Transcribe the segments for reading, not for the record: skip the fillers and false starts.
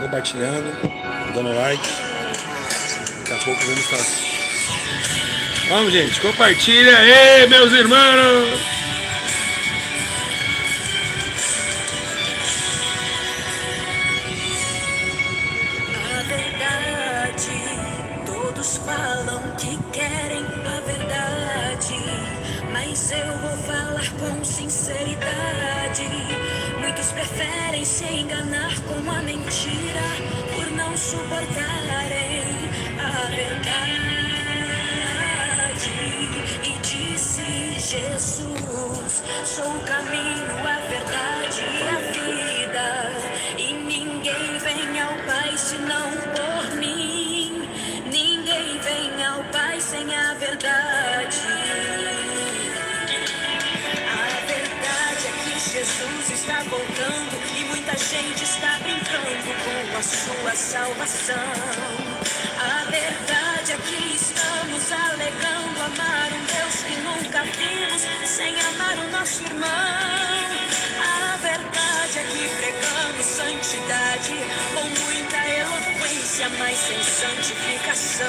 compartilhando, dando like. Daqui a pouco vamos estar. Vamos, gente, compartilha aí, meus irmãos! A verdade, todos falam que querem a verdade, mas eu vou falar com sinceridade. Muitos preferem se enganar com a mentira por não suportarem a verdade. E disse Jesus: sou o caminho, a verdade e a vida, e ninguém vem ao Pai senão por mim. Ninguém vem ao Pai sem a verdade. A verdade é que Jesus está voltando e muita gente está brincando com a sua salvação. A verdade é que estamos alegando amar um Deus que nunca vimos sem amar o nosso irmão. A verdade é que pregamos santidade com muita eloquência, mas sem santificação.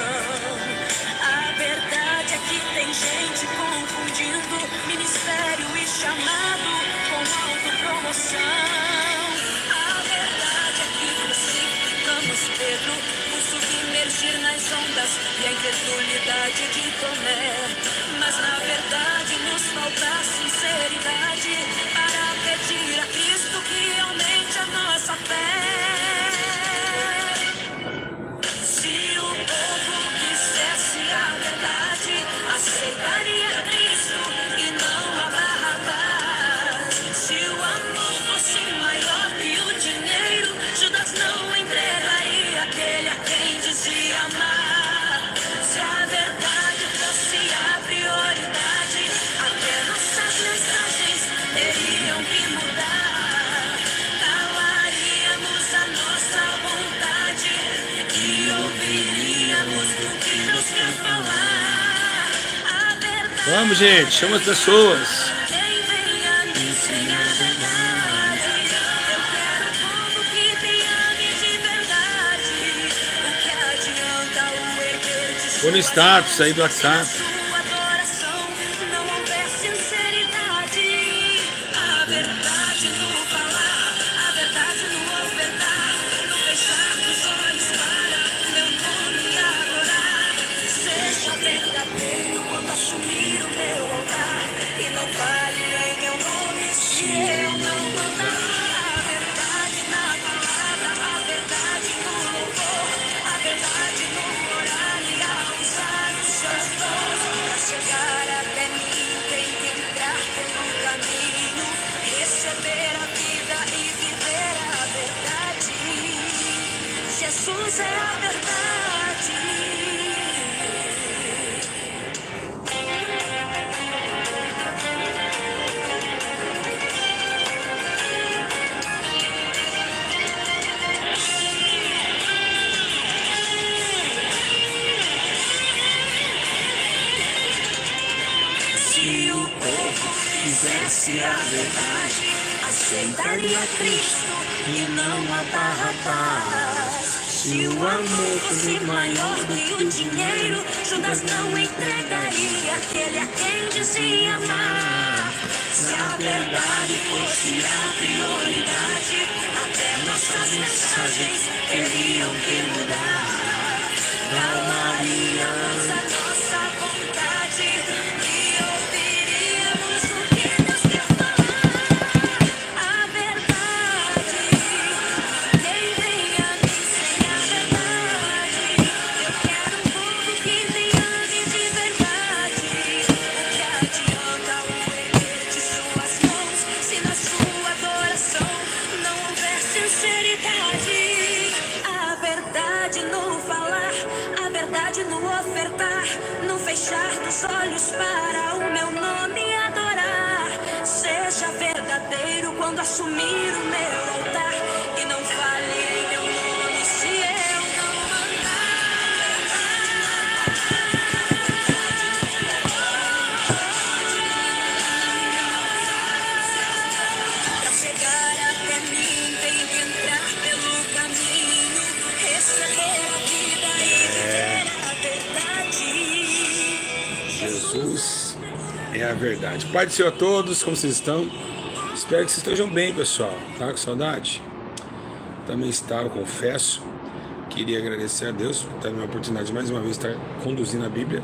A verdade é que tem gente confundindo ministério e chamado com autopromoção. A verdade é que crucificamos Pedro por submergir nas ondas e a incredulidade de Tomé. Mas na verdade nos falta sinceridade para pedir a Cristo que aumente a nossa fé. Se o povo quisesse a verdade, aceitaria Cristo e não a Barrabás. Se o amor fosse maior que o dinheiro, Judas não entregaria aquele a quem dizia amar. Se a verdade fosse a prioridade, até nossas mensagens teriam que mudar. Calaríamos a nossa vontade e ouviríamos o que Deus quer falar. A verdade, Vamos, gente, chama as pessoas. quem vem a mim sem a verdade. Eu quero um povo que me ame de verdade. O que adianta o erguer de Põe no status aí do WhatsApp. sua adoração não houver sinceridade? A verdade no falar, a verdade no ofertar, no fechar dos olhos para o meu nome adorar. Seja verdadeiro quando assumir o meu altar, e não fale em meu nome se eu não mandar. A verdade na palavra, a verdade no louvor, a verdade no orar e ao usar os seus dons. Para chegar até mim tem que entrar pelo caminho, receber a vida e viver a verdade. Jesus é a verdade. Se o povo fizesse a verdade, aceitaria Cristo e não a Barrabás. Se o amor fosse maior do que o dinheiro, Judas não entregaria aquele a quem dizia amar. Se a verdade fosse a prioridade, até nossas mensagens teriam que mudar. Calmaríamos a nossa vontade e ouviríamos o que Deus quer falar. A verdade, quem vem a mim sem a verdade. Eu quero um povo que me ame de verdade. O que adianta o erguer de suas mãos se na sua adoração não houver sinceridade? A verdade no falar, a verdade no ofertar, no fechar dos olhos para o meu nome adorar. Seja verdadeiro quando assumir o meu altar, e não fale em meu nome se eu não mandar. Para chegar até mim tem que entrar pelo caminho, é a verdade. Pai do Senhor a todos, como vocês estão? Espero que vocês estejam bem, pessoal. Tá com saudade? Também estava, confesso. Queria agradecer a Deus por ter uma oportunidade de mais uma vez estar conduzindo a Bíblia,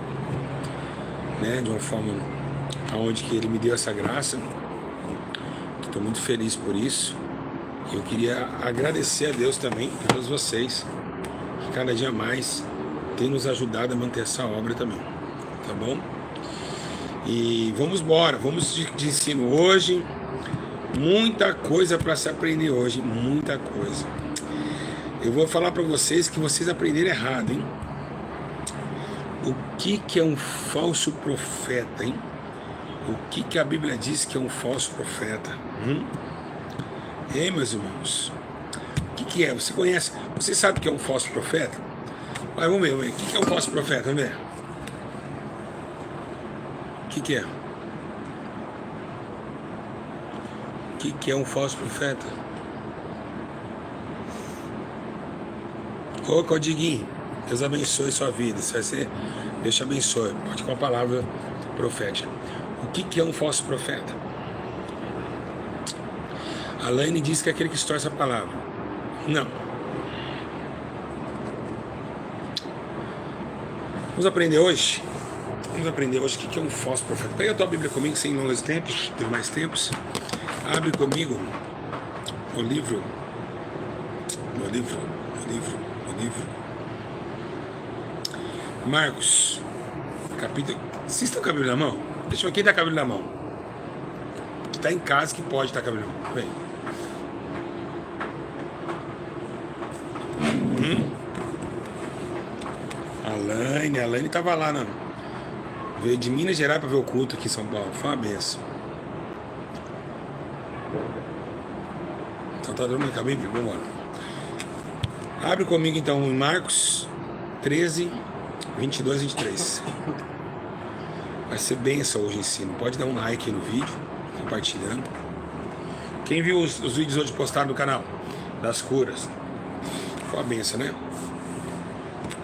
né, de uma forma onde que Ele me deu essa graça. Estou muito feliz por isso. Eu queria agradecer a Deus também por todos vocês, que cada dia mais tem nos ajudado a manter essa obra também, tá bom? E vamos embora, vamos de ensino hoje. Muita coisa para se aprender hoje, muita coisa. Eu vou falar para vocês que vocês aprenderam errado, hein? O que é um falso profeta, hein? O que a Bíblia diz que é um falso profeta? Ei, meus irmãos, o que é? Você conhece? Você sabe o que é um falso profeta? Vai, vamos ver. O que é um falso profeta? Vamos ver. O que é? O que é um falso profeta? Ô, Codiguinho, Deus abençoe sua vida. Isso vai ser, Deus te abençoe. Pode com a palavra profética. O que é um falso profeta? A Laine diz que é aquele que distorce a palavra. Não. Vamos aprender hoje? Vamos aprender hoje o que é um falso profeta. Pega a tua Bíblia comigo, sem longos tempos, tem mais tempos. Abre comigo o livro. Marcos, capítulo. Vocês estão com a Bíblia na mão? Deixa eu ver quem está com a Bíblia na mão. Que está em casa que pode estar com a Bíblia na mão. Vem. A Laine estava lá, não. Veio de Minas Gerais para ver o culto aqui em São Paulo. Foi uma benção. Então tá dando com a Bíblia? Vamos embora. Abre comigo então em Marcos 13, 22 e 23. Vai ser benção hoje o ensino. Pode dar um like aí no vídeo, compartilhando. Quem viu os vídeos hoje postados no canal das curas? Foi uma benção, né?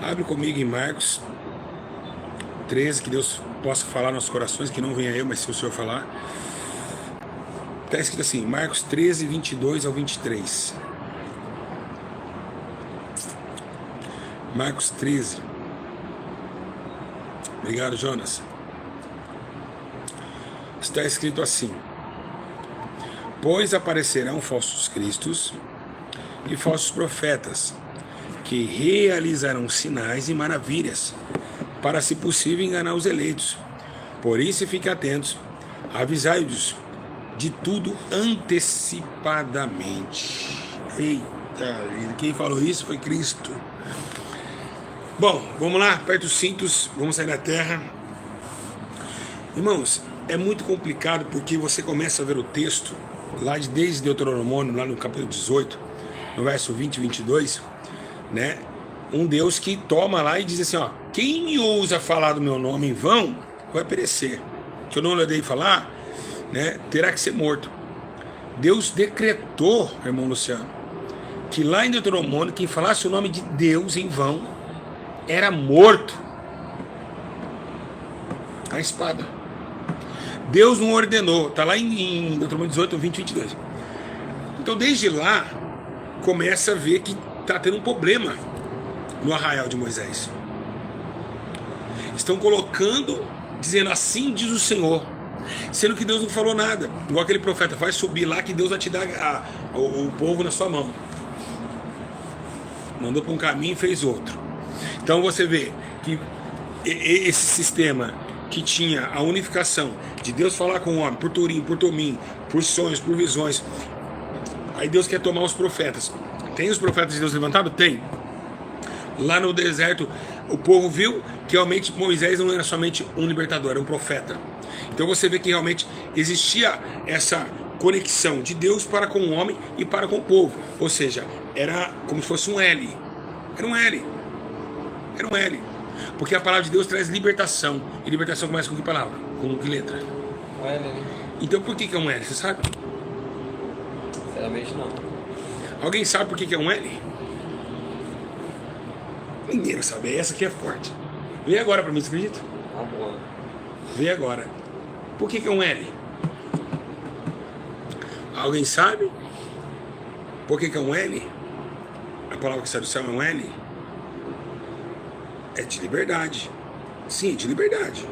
Abre comigo em Marcos 13, que Deus possa falar nos corações, que não venha eu, mas se o Senhor falar. Está escrito assim, Marcos 13, 22 ao 23. Marcos 13. Obrigado, Jonas. Está escrito assim: pois aparecerão falsos cristos e falsos profetas, que realizarão sinais e maravilhas, para, se possível, enganar os eleitos. Por isso, fiquem atentos, avisai-os de tudo antecipadamente. Eita, quem falou isso foi Cristo. Bom, vamos lá, aperta os cintos, vamos sair da terra. Irmãos, é muito complicado porque você começa a ver o texto, lá desde Deuteronômio, lá no capítulo 18, no verso 20 e 22, né? Um Deus que toma lá e diz assim, ó, quem me ousa falar do meu nome em vão, vai perecer. Que eu não odeio falar, né, terá que ser morto. Deus decretou, irmão Luciano, que lá em Deuteronômio, quem falasse o nome de Deus em vão, era morto a espada. Deus não ordenou. Está lá em Deuteronômio 18, 20 e 22. Então desde lá começa a ver que está tendo um problema no arraial de Moisés. Estão colocando, dizendo assim diz o Senhor, sendo que Deus não falou nada. Igual aquele profeta, vai subir lá que Deus vai te dar o povo na sua mão. Mandou para um caminho e fez outro. Então você vê que esse sistema que tinha a unificação de Deus falar com o homem, por Turim, por Tomim, por sonhos, por visões. Aí Deus quer tomar os profetas. Tem os profetas de Deus levantados? Tem. Lá no deserto, o povo viu que realmente Moisés não era somente um libertador, era um profeta. Então você vê que realmente existia essa conexão de Deus para com o homem e para com o povo. Ou seja, era como se fosse um L. Era um L. Era um L. Porque a palavra de Deus traz libertação. E libertação começa com que palavra? Com que letra? Um L, né? Então por que é um L? Você sabe? Sinceramente não. Alguém sabe por que é um L? Ninguém sabe. Essa aqui é forte. Vê agora pra mim, você acredita? Tá bom. Vê agora. Por que é um L? Alguém sabe? Por que é um L? A palavra que sai do céu é um L? É de liberdade. Sim, de liberdade.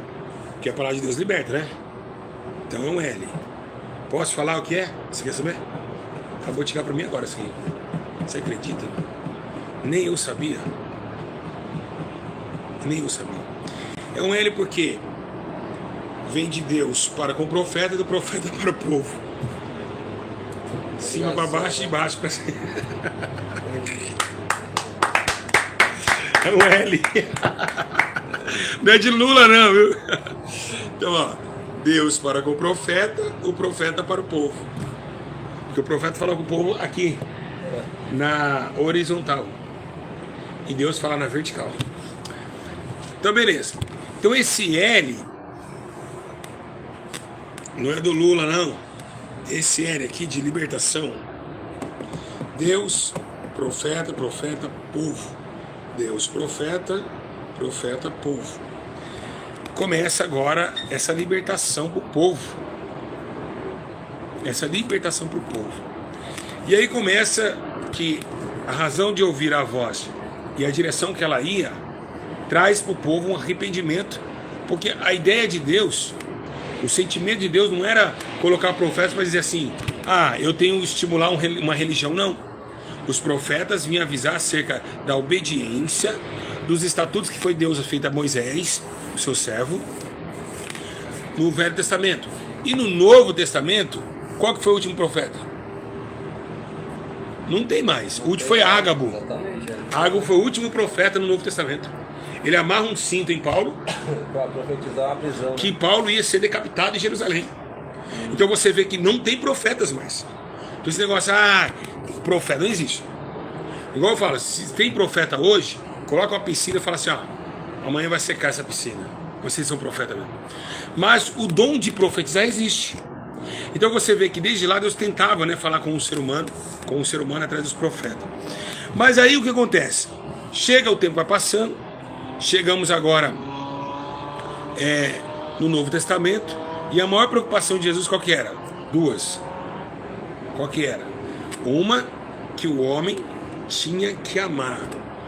Porque a palavra de Deus liberta, né? Então é um L. Posso falar o que é? Você quer saber? Acabou de chegar para mim agora isso aqui. Você acredita? Nem eu sabia. Nem eu sabia. É um L porque vem de Deus para com o profeta e do profeta para o povo. De cima para baixo e de baixo para cima. É um L. Não é de Lula não, viu? Então, ó, Deus para com o profeta para o povo. Porque o profeta fala com o povo aqui, na horizontal. E Deus fala na vertical. Então, beleza. Então, esse L não é do Lula, não. Esse L aqui de libertação. Deus, profeta, povo. Deus, profeta, povo. Começa agora essa libertação para o povo. Essa libertação para o povo. E aí começa que a razão de ouvir a voz e a direção que ela ia traz para o povo um arrependimento. Porque a ideia de Deus, o sentimento de Deus não era colocar profetas para dizer assim: ah, eu tenho que estimular uma religião. Não. Os profetas vinham avisar acerca da obediência, dos estatutos que foi Deus feito a Moisés, o seu servo, no Velho Testamento. E no Novo Testamento, qual que foi o último profeta? Não tem mais. O último foi Ágabo. Ágabo foi o último profeta no Novo Testamento. Ele amarra um cinto em Paulo para profetizar a prisão, que Paulo ia ser decapitado em Jerusalém. Então você vê que não tem profetas mais. Então esse negócio, profeta não existe. Igual eu falo, se tem profeta hoje, coloca uma piscina e fala assim, amanhã vai secar essa piscina. Vocês são profetas mesmo. Mas o dom de profetizar existe. Então você vê que desde lá Deus tentava, né, falar com o ser humano através dos profetas. Mas aí o que acontece? Chega o tempo, vai passando, chegamos agora no Novo Testamento, e a maior preocupação de Jesus qual que era? Duas. Qual que era? Uma, que o homem tinha que amar,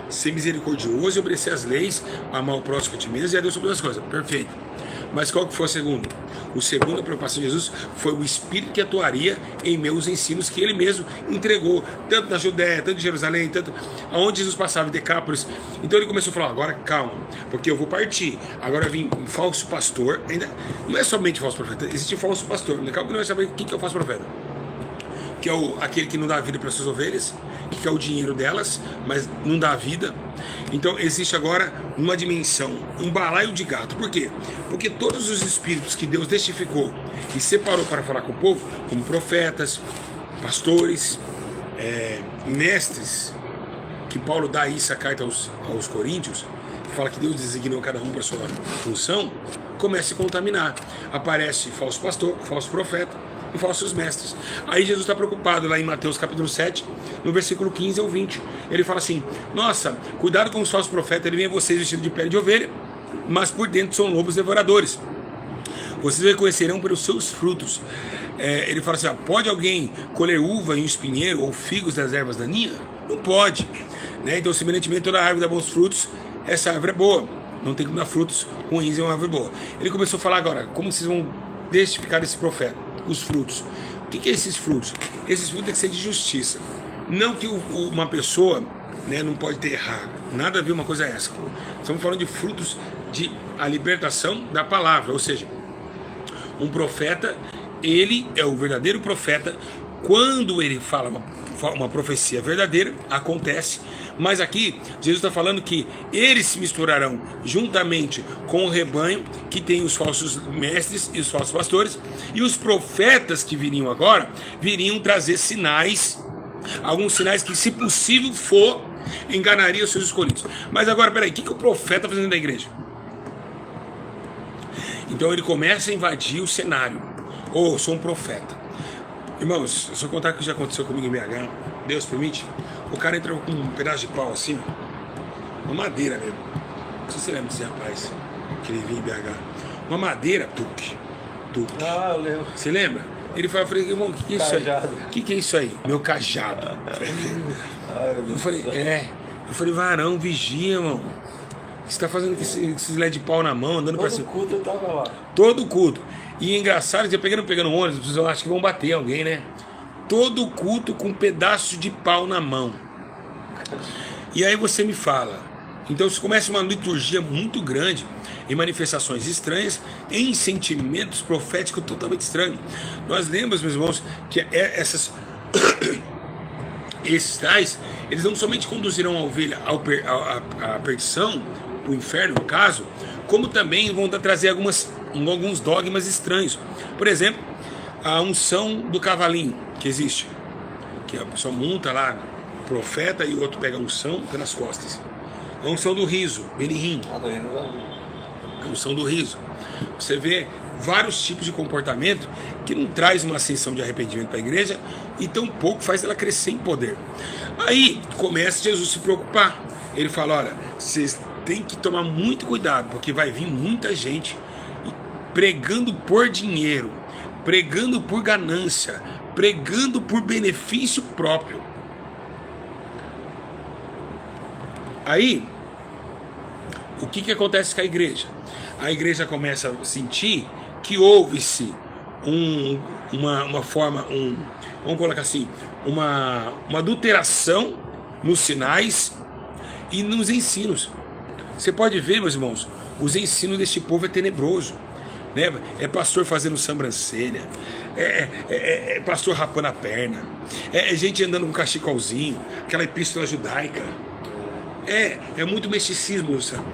ser misericordioso e obedecer às leis, amar o próximo a ti mesmo e a Deus sobre as coisas. Perfeito. Mas qual que foi o segundo? O segundo, a preocupação de Jesus foi o Espírito que atuaria em meus ensinos que ele mesmo entregou, tanto na Judéia, tanto em Jerusalém, tanto aonde Jesus passava, em Decápolis. Então ele começou a falar, agora calma, porque eu vou partir. Agora vem um falso pastor, ainda não é somente falso profeta, existe um falso pastor. Daqui a pouco não vai saber quem que é o falso profeta. Que é aquele que não dá vida para as suas ovelhas, que quer o dinheiro delas, mas não dá vida. Então existe agora uma dimensão, um balaio de gato. Por quê? Porque todos os espíritos que Deus testificou e separou para falar com o povo, como profetas, pastores, mestres, que Paulo dá essa carta aos Coríntios, que fala que Deus designou cada um para a sua função, começa a contaminar. Aparece falso pastor, falso profeta e falsos mestres. Aí Jesus está preocupado lá em Mateus capítulo 7, no versículo 15 ao 20. Ele fala assim, nossa, cuidado com os falsos profetas, ele vem a vocês vestido de pele de ovelha, mas por dentro são lobos devoradores. Vocês reconhecerão pelos seus frutos. Ele fala assim, pode alguém colher uva em um espinheiro ou figos das ervas daninhas? Não pode, né? Então semelhantemente toda árvore dá bons frutos, essa árvore é boa, não tem como dar frutos ruins, é uma árvore boa. Ele começou a falar agora, como vocês vão testificar esse profeta? Os frutos. O que é esses frutos? Esses frutos têm que ser de justiça. Não que uma pessoa, né, não pode ter errado. Nada a ver uma coisa a essa. Estamos falando de frutos de a libertação da palavra. Ou seja, um profeta, ele é o verdadeiro profeta quando ele fala uma profecia verdadeira, acontece. Mas aqui, Jesus está falando que eles se misturarão juntamente com o rebanho, que tem os falsos mestres e os falsos pastores, e os profetas que viriam agora, viriam trazer sinais, alguns sinais que, se possível for, enganariam os seus escolhidos. Mas agora, peraí, o que o profeta está fazendo na igreja? Então ele começa a invadir o cenário. Eu sou um profeta. Irmãos, se eu contar o que já aconteceu comigo em BH, Deus permite, o cara entrou com um pedaço de pau assim, uma madeira mesmo. Não sei se você lembra desse rapaz que ele vinha em BH. Uma madeira, YouTube. Ah, eu lembro. Você lembra? Ele falou, eu falei, irmão, o que é isso aí? Cajado. O que é isso aí? Meu cajado. Ai, meu Eu falei, Deus. Eu falei, varão, vigia, irmão. Você tá fazendo com esses LED de pau na mão, andando pra Todo cima. culto eu tava lá. Todo culto. E é engraçado, você pegando ônibus, as pessoas acham que vão bater alguém, né? Todo culto com um pedaço de pau na mão. E aí você me fala. Então você começa uma liturgia muito grande, em manifestações estranhas, em sentimentos proféticos totalmente estranhos. Nós lembramos, meus irmãos, que esses tais, eles não somente conduzirão a ovelha à perdição, o inferno no caso, como também vão trazer alguns dogmas estranhos. Por exemplo, a unção do cavalinho, que existe, que a pessoa monta lá, o profeta, e o outro pega a unção pelas costas. A unção do riso, Benihim, a unção do riso. Você vê vários tipos de comportamento que não traz uma ascensão de arrependimento para a igreja e tampouco faz ela crescer em poder. Aí começa Jesus a se preocupar. Ele fala, olha, vocês têm que tomar muito cuidado, porque vai vir muita gente pregando por dinheiro, pregando por ganância, pregando por benefício próprio. Aí, o que acontece com a igreja? A igreja começa a sentir que houve-se uma forma, vamos colocar assim, uma adulteração nos sinais e nos ensinos. Você pode ver, meus irmãos, os ensinos deste povo é tenebroso, né? É pastor fazendo sobrancelha, é pastor rapando a perna, é gente andando com cachecolzinho, aquela epístola judaica. É muito misticismo, sabe?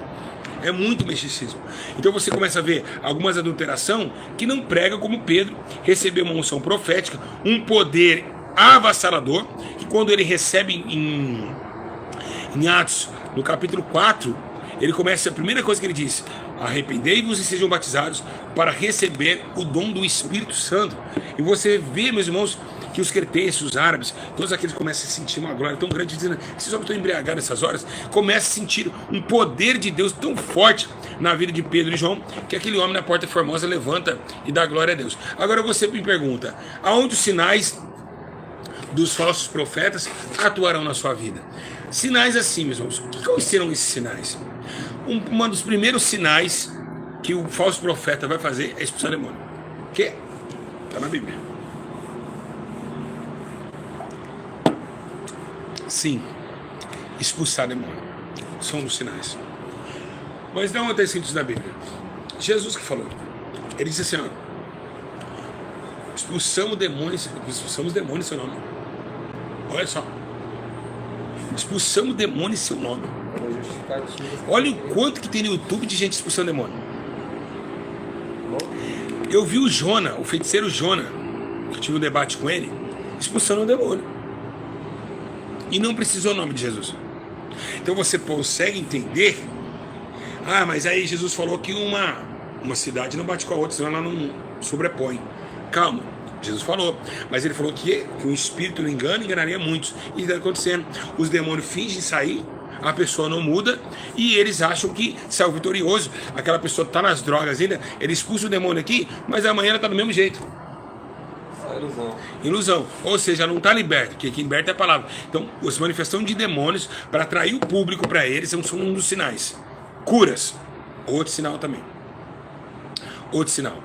É muito misticismo. Então você começa a ver algumas adulterações que não pregam como Pedro, recebeu uma unção profética, um poder avassalador, que quando ele recebe em Atos, no capítulo 4, ele começa, a primeira coisa que ele diz: arrependei-vos e sejam batizados para receber o dom do Espírito Santo. E você vê, meus irmãos, que os cretenses, os árabes, todos aqueles começam a sentir uma glória tão grande, dizendo, esses homens estão embriagados nessas horas, começam a sentir um poder de Deus tão forte na vida de Pedro e João, que aquele homem na Porta Formosa levanta e dá glória a Deus. Agora você me pergunta, aonde os sinais dos falsos profetas atuarão na sua vida? Sinais assim, meus irmãos. Quais serão esses sinais? Um dos primeiros sinais que o falso profeta vai fazer é expulsar demônio. Que está na Bíblia. Sim, expulsar demônio. São um dos sinais. Mas não está escrito na Bíblia. Jesus que falou. Ele disse assim, ó, expulsamos demônios em seu nome. Olha só. Expulsamos demônios em seu nome. Olha o quanto que tem no YouTube de gente expulsando demônio. Eu vi o Jona, o feiticeiro Jona, que tive um debate com ele, expulsando o demônio. E não precisou o nome de Jesus. Então você consegue entender. Ah, mas aí Jesus falou que uma cidade não bate com a outra, senão ela não sobrepõe. Calma, Jesus falou. Mas ele falou que o espírito não engana, enganaria muitos. E está acontecendo. Os demônios fingem sair, a pessoa não muda e eles acham que saiu vitorioso. Aquela pessoa está nas drogas ainda, ele expulsa o demônio aqui, mas amanhã ela está do mesmo jeito. Ilusão, ou seja, não está liberto, porque quem liberta é a palavra. Então, as manifestações de demônios para atrair o público para eles são um dos sinais. Curas, outro sinal também. Outro sinal.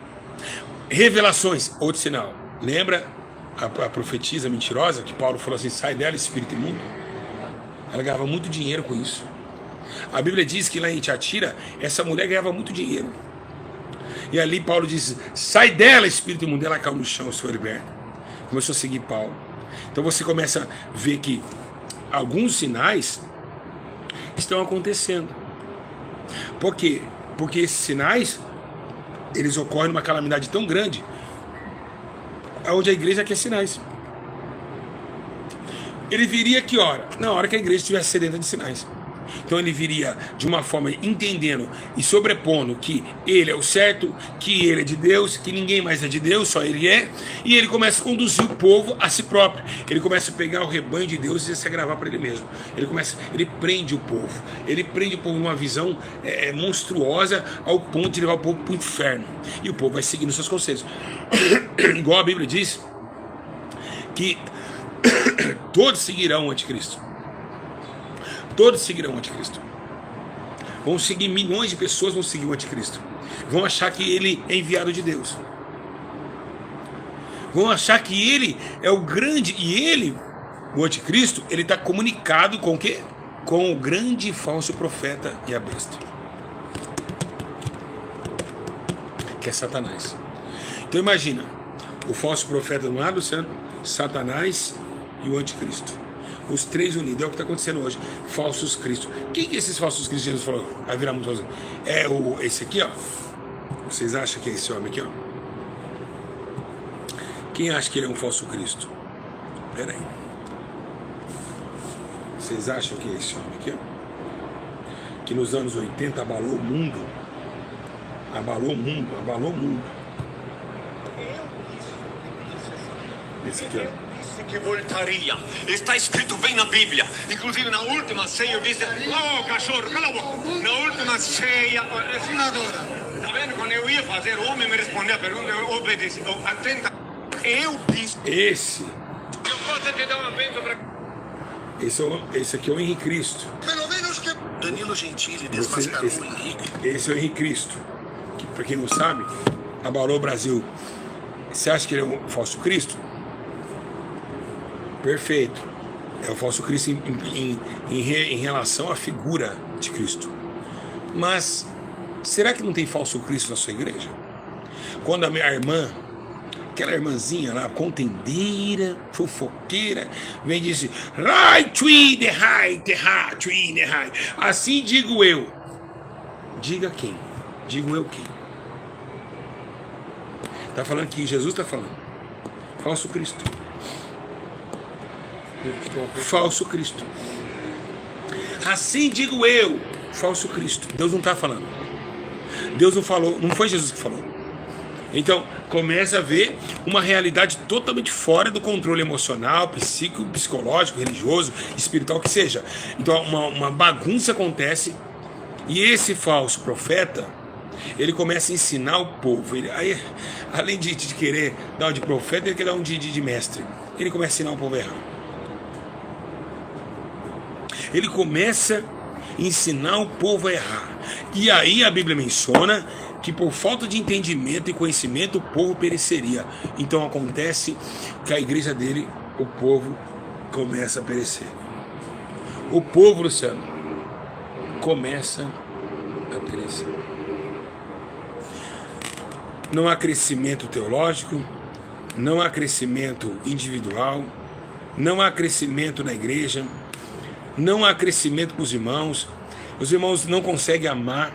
Revelações, outro sinal. Lembra a profetisa mentirosa que Paulo falou assim: sai dela, espírito imundo? Ela ganhava muito dinheiro com isso. A Bíblia diz que lá em Tiatira, essa mulher ganhava muito dinheiro. E ali Paulo diz: sai dela, espírito imundo. Ela caiu no chão, foi liberta. Começou a seguir Paulo. Então você começa a ver que alguns sinais estão acontecendo. Por quê? Porque esses sinais, eles ocorrem numa calamidade tão grande, onde a igreja quer sinais. Ele viria que hora? Na hora que a igreja estiver sedenta de sinais. Então ele viria de uma forma entendendo e sobrepondo que ele é o certo, que ele é de Deus, que ninguém mais é de Deus, só ele é. E ele começa a conduzir o povo a si próprio. Ele começa a pegar o rebanho de Deus e se agravar para ele mesmo. Ele prende o povo. Ele prende o povo numa visão monstruosa ao ponto de levar o povo para o inferno. E o povo vai seguindo seus conselhos. Igual a Bíblia diz que todos seguirão o anticristo. Todos seguirão o anticristo. Vão seguir, milhões de pessoas vão seguir o anticristo. Vão achar que ele é enviado de Deus. Vão achar que ele é o grande. E ele, o anticristo, ele está comunicado com o quê? Com o grande falso profeta e a besta, que é Satanás. Então imagina, o falso profeta do lado, Luciano, Satanás e o anticristo. Os três unidos, é o que está acontecendo hoje. Falsos cristos. Quem que esses falsos cristos Jesus falou? Vai virar muito falso. É esse aqui, ó. Vocês acham que é esse homem aqui, ó? Quem acha que ele é um falso cristo? Pera aí. Vocês acham que é esse homem aqui, ó? Que nos anos 80 abalou o mundo. Abalou o mundo, abalou o mundo. Esse aqui, ó. Que voltaria. Está escrito bem na Bíblia. Inclusive na última ceia eu disse: "Oh, cachorro, cala a boca." Na última ceia, senadora, tá vendo? Quando eu ia fazer, o homem me respondeu a pergunta, eu obedeci. Atenta. Eu disse. Esse. Eu posso te dar uma bênção para. Esse aqui é o Henrique Cristo. Pelo menos que. Danilo Gentili desmascarou o Henrique. Esse é o Henrique Cristo. Que, pra quem não sabe, abalou o Brasil. Você acha que ele é um falso Cristo? Perfeito. É o falso Cristo em relação à figura de Cristo. Mas será que não tem falso Cristo na sua igreja? Quando a minha irmã, aquela irmãzinha lá, contendeira, fofoqueira, vem e diz: assim digo eu. Diga quem? Digo eu quem? Está falando que Jesus está falando. Falso Cristo. Falso Cristo. Assim digo eu. Falso Cristo. Deus não está falando. Deus não falou. Não foi Jesus que falou. Então começa a ver uma realidade totalmente fora do controle emocional, psíquico, psicológico, religioso, espiritual, que seja. Então uma bagunça acontece. E esse falso profeta, ele começa a ensinar o povo. Aí, além de querer dar um de profeta, ele quer dar um de mestre. Ele começa a ensinar o povo a errar. Ele começa a ensinar o povo a errar. E aí a Bíblia menciona que por falta de entendimento e conhecimento o povo pereceria. Então acontece que a igreja dele, o povo começa a perecer. O povo, Luciano, começa a perecer. Não há crescimento teológico, não há crescimento individual, não há crescimento na igreja, não há crescimento com os irmãos não conseguem amar,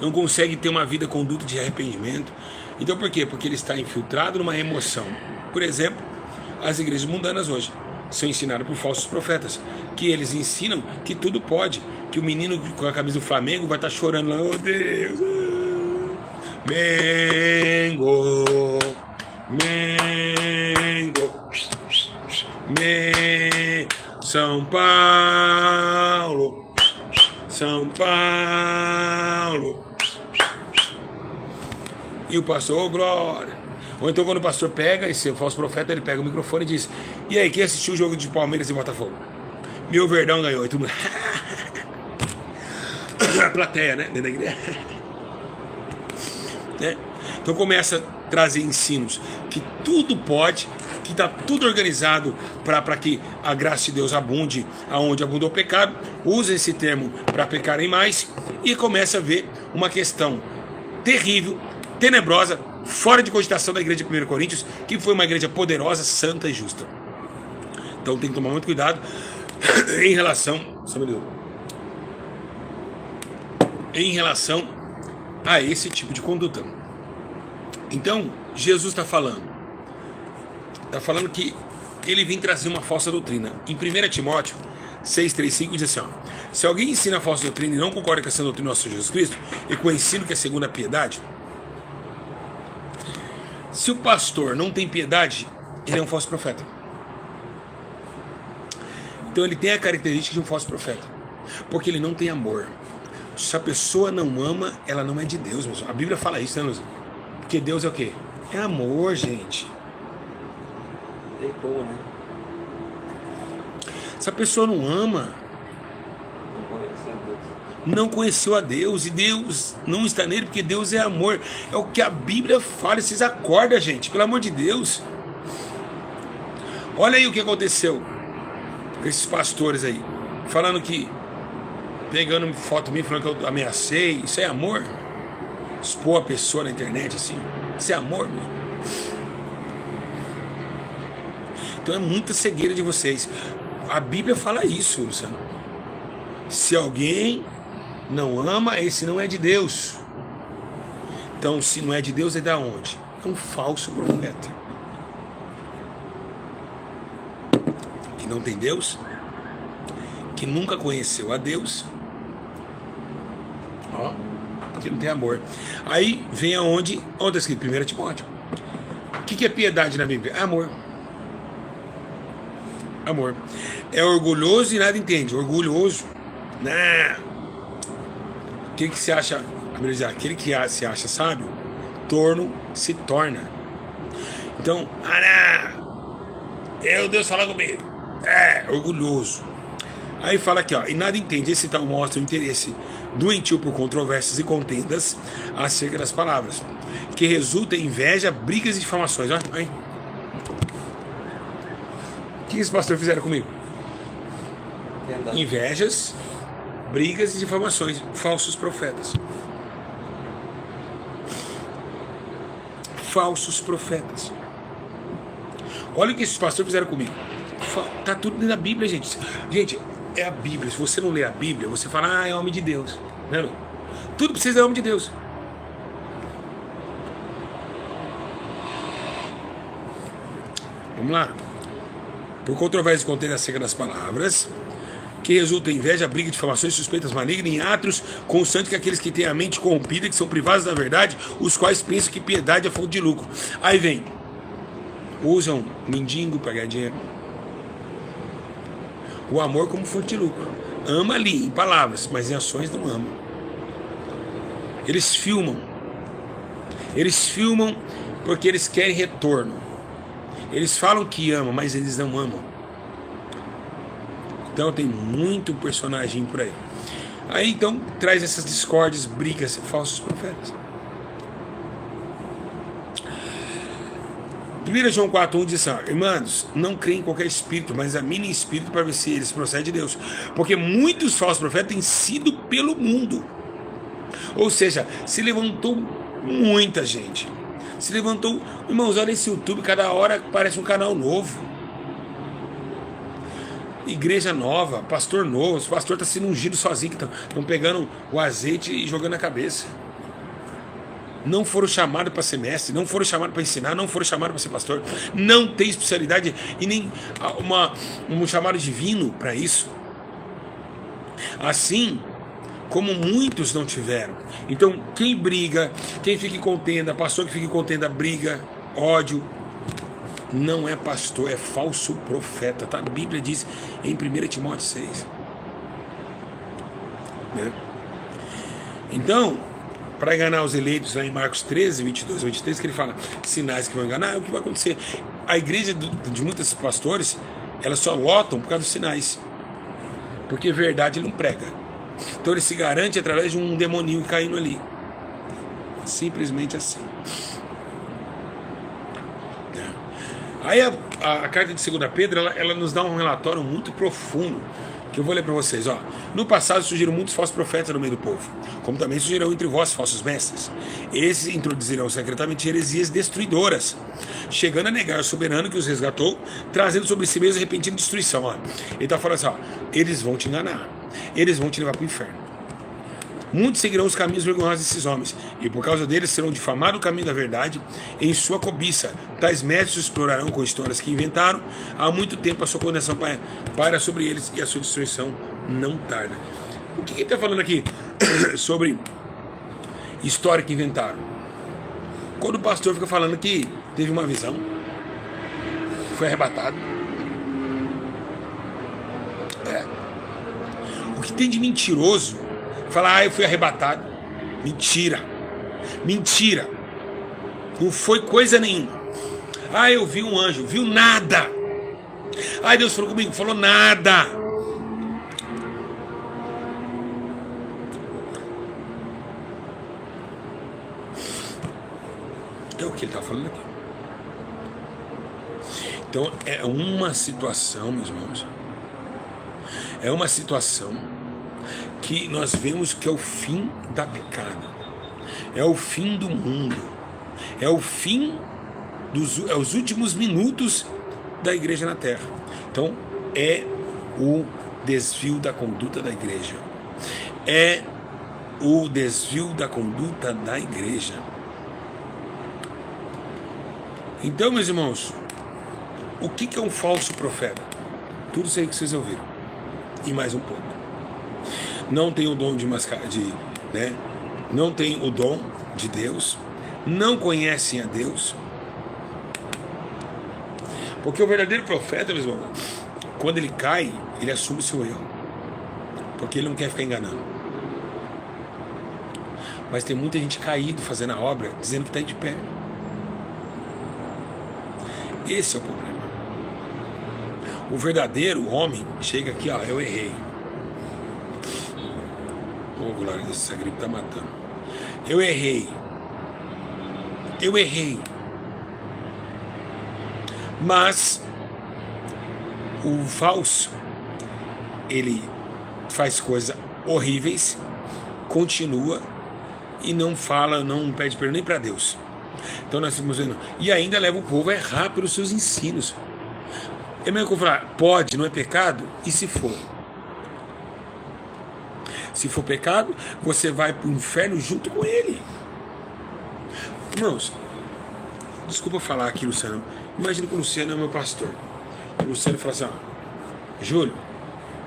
não conseguem ter uma vida conduta de arrependimento. Então por quê? Porque ele está infiltrado numa emoção. Por exemplo, as igrejas mundanas hoje são ensinadas por falsos profetas, que eles ensinam que tudo pode, que o menino com a camisa do Flamengo vai estar chorando lá: oh Deus, Mengo, São Paulo, São Paulo. E o pastor: oh, glória. Ou então quando o pastor pega, esse falso profeta, ele pega o microfone e diz: e aí, quem assistiu o jogo de Palmeiras e Botafogo? Meu Verdão ganhou. E todo mundo... a plateia, né? Dentro da igreja. Né? Então começa a trazer ensinos que tudo pode, que está tudo organizado para que a graça de Deus abunde aonde abundou o pecado. Usa esse termo para pecarem mais e começa a ver uma questão terrível, tenebrosa, fora de cogitação da igreja de 1 Coríntios, que foi uma igreja poderosa, santa e justa. Então tem que tomar muito cuidado em relação a esse tipo de conduta. Então Jesus está falando que ele vem trazer uma falsa doutrina. Em 1 Timóteo 6:3-5 diz assim, ó: se alguém ensina a falsa doutrina e não concorda com essa doutrina do nosso Jesus Cristo e com o ensino que é segundo a piedade, se o pastor não tem piedade, ele é um falso profeta. Então ele tem a característica de um falso profeta, porque ele não tem amor. Se a pessoa não ama, ela não é de Deus, mesmo. A Bíblia fala isso, né, Luz? Porque Deus é o quê? É amor, gente. Deitou, né? Se a pessoa não ama, não conheceu a Deus, e Deus não está nele, porque Deus é amor. É o que a Bíblia fala. Vocês acordam, gente, pelo amor de Deus. Olha aí o que aconteceu com esses pastores aí, falando que, pegando foto minha, falando que eu ameacei. Isso é amor? Expor a pessoa na internet assim, isso é amor, meu? Então é muita cegueira de vocês. A Bíblia fala isso, Luciano. Se alguém não ama, esse não é de Deus. Então, se não é de Deus, é da onde? É um falso profeta que não tem Deus, que nunca conheceu a Deus, ó, que não tem amor. Aí vem aonde? Onde está escrito? 1 Timóteo. O que é piedade na Bíblia? É amor. Amor. É orgulhoso e nada entende. Orgulhoso. Não. O que se acha? Aquele que se acha sábio, torno se torna. Então, Deus fala comigo. É, orgulhoso. Aí fala aqui, ó: e nada entende. Esse tal mostra o interesse doentio por controvérsias e contendas acerca das palavras, que resulta em inveja, brigas e difamações. Ó, aí. O que esses pastores fizeram comigo? Invejas, brigas e difamações. Falsos profetas. Falsos profetas. Olha o que esses pastores fizeram comigo. Tá tudo dentro da Bíblia, gente. Gente, é a Bíblia. Se você não lê a Bíblia, você fala: é homem de Deus. Não, não. Tudo precisa ser homem de Deus. Vamos lá. Por controvérsia contendo acerca das palavras, que resulta em inveja, briga, difamações, suspeitas malignas, em atos constantes que aqueles que têm a mente corrompida, que são privados da verdade, os quais pensam que piedade é fonte de lucro. Aí vem: usam mendigo para ganhar dinheiro. O amor como fonte de lucro. Ama ali, em palavras, mas em ações não ama. Eles filmam. Eles filmam porque eles querem retorno. Eles falam que amam, mas eles não amam. Então tem muito personagem por aí. Aí então traz essas discórdias, brigas, falsos profetas. 1 João 4:1 diz assim: irmãos, não creem em qualquer espírito, mas examinem espírito para ver se eles procedem de Deus, porque muitos falsos profetas têm sido pelo mundo. Ou seja, se levantou muita gente. Se levantou, irmãos, olha esse YouTube, cada hora parece um canal novo. Igreja nova, pastor novo, os pastor está sendo ungido sozinho, que estão pegando o azeite e jogando na cabeça. Não foram chamados para ser mestre, não foram chamados para ensinar, não foram chamados para ser pastor, não tem especialidade e nem um chamado divino para isso. Assim como muitos não tiveram. Então, quem briga, quem fica em contenda, pastor que fica em contenda, briga, ódio, não é pastor, é falso profeta, tá? A Bíblia diz em 1 Timóteo 6. Né? Então, para enganar os eleitos, lá em Marcos 13, 22, 23, que ele fala sinais que vão enganar, é o que vai acontecer. A igreja de muitos pastores, elas só lotam por causa dos sinais, porque verdade ele não prega. Então ele se garante através de um demoninho caindo ali. Simplesmente assim. Aí a carta de 2 Pedro, ela nos dá um relatório muito profundo, que eu vou ler para vocês. Ó. No passado surgiram muitos falsos profetas no meio do povo, como também surgirão entre vós falsos mestres. Esses introduzirão secretamente heresias destruidoras, chegando a negar o soberano que os resgatou, trazendo sobre si mesmo repentina destruição. Ó. Ele está falando assim: ó, eles vão te enganar, eles vão te levar para o inferno. Muitos seguirão os caminhos vergonhosos desses homens, e por causa deles serão difamados o caminho da verdade em sua cobiça. Tais mestres explorarão com histórias que inventaram. Há muito tempo a sua condenação paira sobre eles, e a sua destruição não tarda. O que ele está falando aqui sobre história que inventaram? Quando o pastor fica falando que teve uma visão, foi arrebatado. O que tem de mentiroso? Falar, eu fui arrebatado. Mentira. Mentira. Não foi coisa nenhuma. Eu vi um anjo. Viu nada. Deus falou comigo. Falou nada. É o que ele está falando aqui. Então é uma situação, meus irmãos. É uma situação que nós vemos que é o fim da pecado, é o fim do mundo, é o fim é os últimos minutos da igreja na terra. Então é o desvio da conduta da igreja, é o desvio da conduta da igreja. Então, meus irmãos, o que é um falso profeta? Tudo isso aí que vocês ouviram e mais um pouco. Não tem o dom não tem o dom de Deus, não conhecem a Deus. Porque o verdadeiro profeta, meus irmãos, quando ele cai, ele assume o seu erro, porque ele não quer ficar enganando. Mas tem muita gente caído fazendo a obra, dizendo que está de pé. Esse é o problema. O verdadeiro homem chega aqui, eu errei. Glória a Deus, essa gripe está matando. Eu errei. Mas o falso, ele faz coisas horríveis, continua e não fala, não pede perdão nem para Deus. Então nós estamos vendo. E ainda leva o povo a errar pelos seus ensinos. É mesmo que eu falar, pode, não é pecado? E se for? Se for pecado, você vai para o inferno junto com ele. Irmãos, desculpa falar aqui, Luciano. Imagina que o Luciano é meu pastor. O Luciano fala assim, Júlio,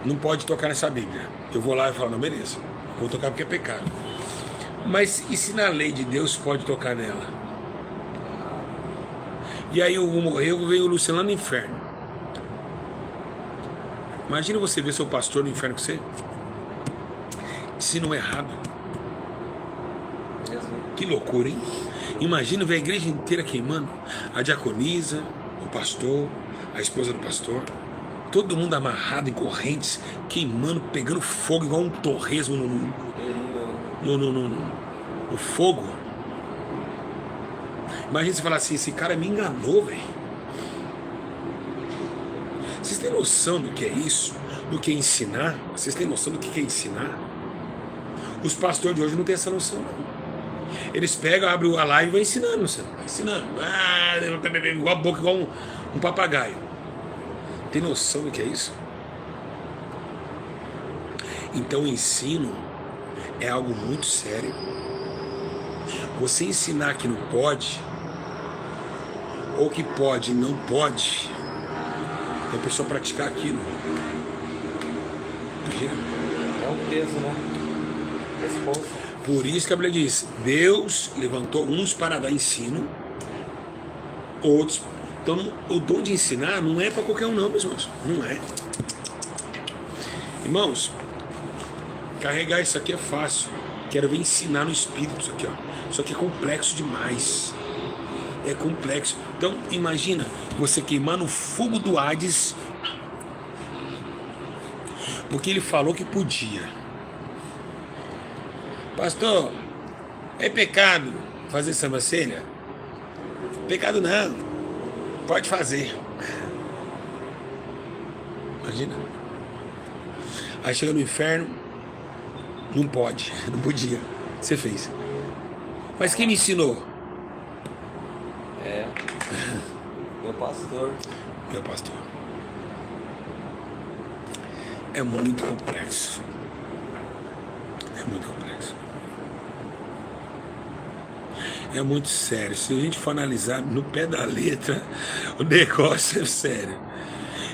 não pode tocar nessa Bíblia. Eu vou lá e falo, não, beleza, vou tocar porque é pecado. Mas e se na lei de Deus pode tocar nela? E aí eu vou morrer, eu venho o Luciano lá no inferno. Imagina você ver seu pastor no inferno com você. Se não é errado. Que loucura, hein? Imagina ver a igreja inteira queimando. A diaconisa, o pastor, a esposa do pastor, todo mundo amarrado em correntes, queimando, pegando fogo igual um torresmo no fogo. Imagina você falar assim, esse cara me enganou, velho. Vocês têm noção do que é isso? Do que é ensinar? Vocês têm noção do que é ensinar? Os pastores de hoje não têm essa noção, não. Eles pegam, abrem a live e vão ensinando, você vai ensinando. Igual a boca, igual um papagaio. Tem noção do que é isso? Então o ensino é algo muito sério. Você ensinar que não pode, ou que pode e não pode, é a pessoa praticar aquilo. Imagina. É um peso, né? Responsa. Por isso que a Bíblia diz, Deus levantou uns para dar ensino, outros. Então o dom de ensinar não é para qualquer um não, meus irmãos. Não é. Irmãos, carregar isso aqui é fácil. Quero ver ensinar no Espírito isso aqui, ó. Isso aqui é complexo demais. É complexo. Então imagina você queimar no fogo do Hades, porque ele falou que podia. Pastor, é pecado fazer sobrancelha? Pecado não, pode fazer. Imagina. Aí chega no inferno, não pode, não podia. Você fez. Mas quem me ensinou? Meu pastor. Meu pastor. É muito complexo. É É muito complexo. É muito sério. Se a gente for analisar no pé da letra, o negócio é sério.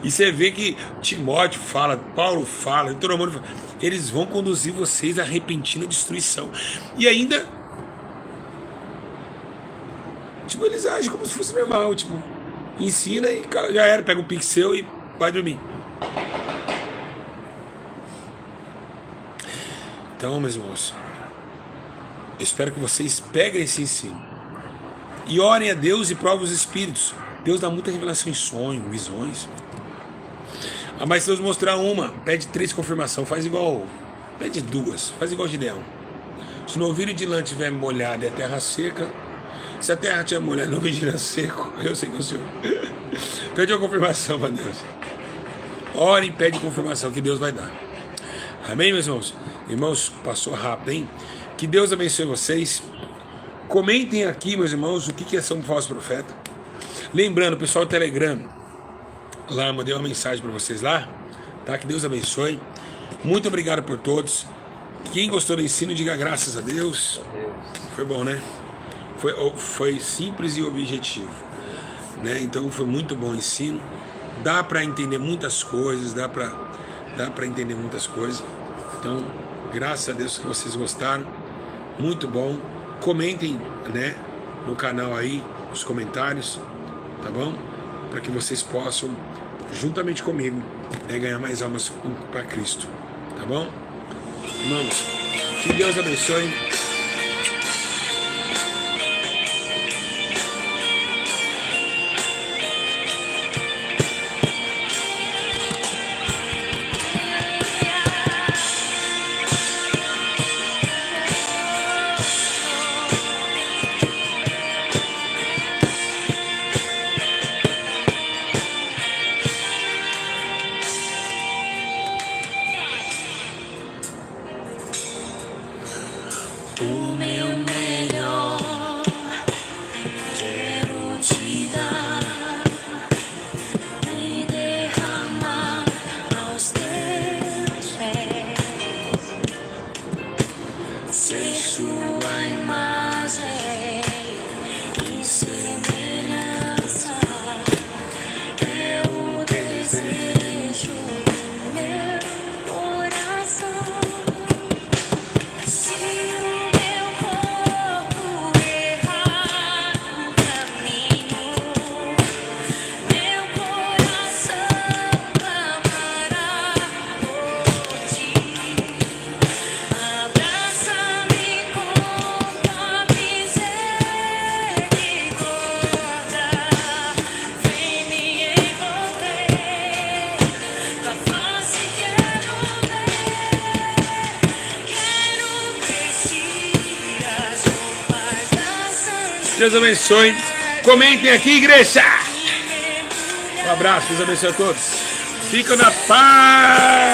E você vê que Timóteo fala, Paulo fala, todo mundo fala, eles vão conduzir vocês à repentina destruição. E ainda, tipo, eles agem como se fosse normal, tipo, ensina e já era, pega um pixel e vai dormir. Então, meus irmãos, eu espero que vocês peguem esse ensino e orem a Deus e provem os espíritos. Deus dá muita revelação em sonho, visões. Ah, mas se Deus mostrar uma, pede 3 confirmação, faz igual, pede 2, faz igual Gideão. Se no ouvido de lã estiver molhado e a terra seca, se a terra estiver molhada e no ouvido de lã seco, eu sei que é o Senhor. Pede uma confirmação para Deus. Ore e pede confirmação que Deus vai dar. Amém, meus irmãos? Irmãos, passou rápido, hein? Que Deus abençoe vocês. Comentem aqui, meus irmãos, o que é ser um falso profeta. Lembrando, pessoal do Telegram, lá eu mandei uma mensagem para vocês lá, tá? Que Deus abençoe. Muito obrigado por todos. Quem gostou do ensino, diga graças a Deus. Foi bom, né? Foi simples e objetivo, né? Então foi muito bom o ensino. Dá para entender muitas coisas, dá para entender muitas coisas. Então, graças a Deus que vocês gostaram. Muito bom. Comentem, né, no canal aí os comentários, tá bom? Para que vocês possam, juntamente comigo, né, ganhar mais almas para Cristo, tá bom? Irmãos, que Deus abençoe. O meu melhor quero te dar, me derramar aos teus pés, ser sua imagem e semelhança é o desejo do meu coração. Se o meu corpo errar o caminho, meu coração clamará por ti. Abraça-me com tua misericórdia, vem me envolver, tua face quero ver. Quero vestir as roupas da santidade. Deus abençoe. Comentem aqui, igreja. Um abraço, Deus abençoe a todos. Fica na paz.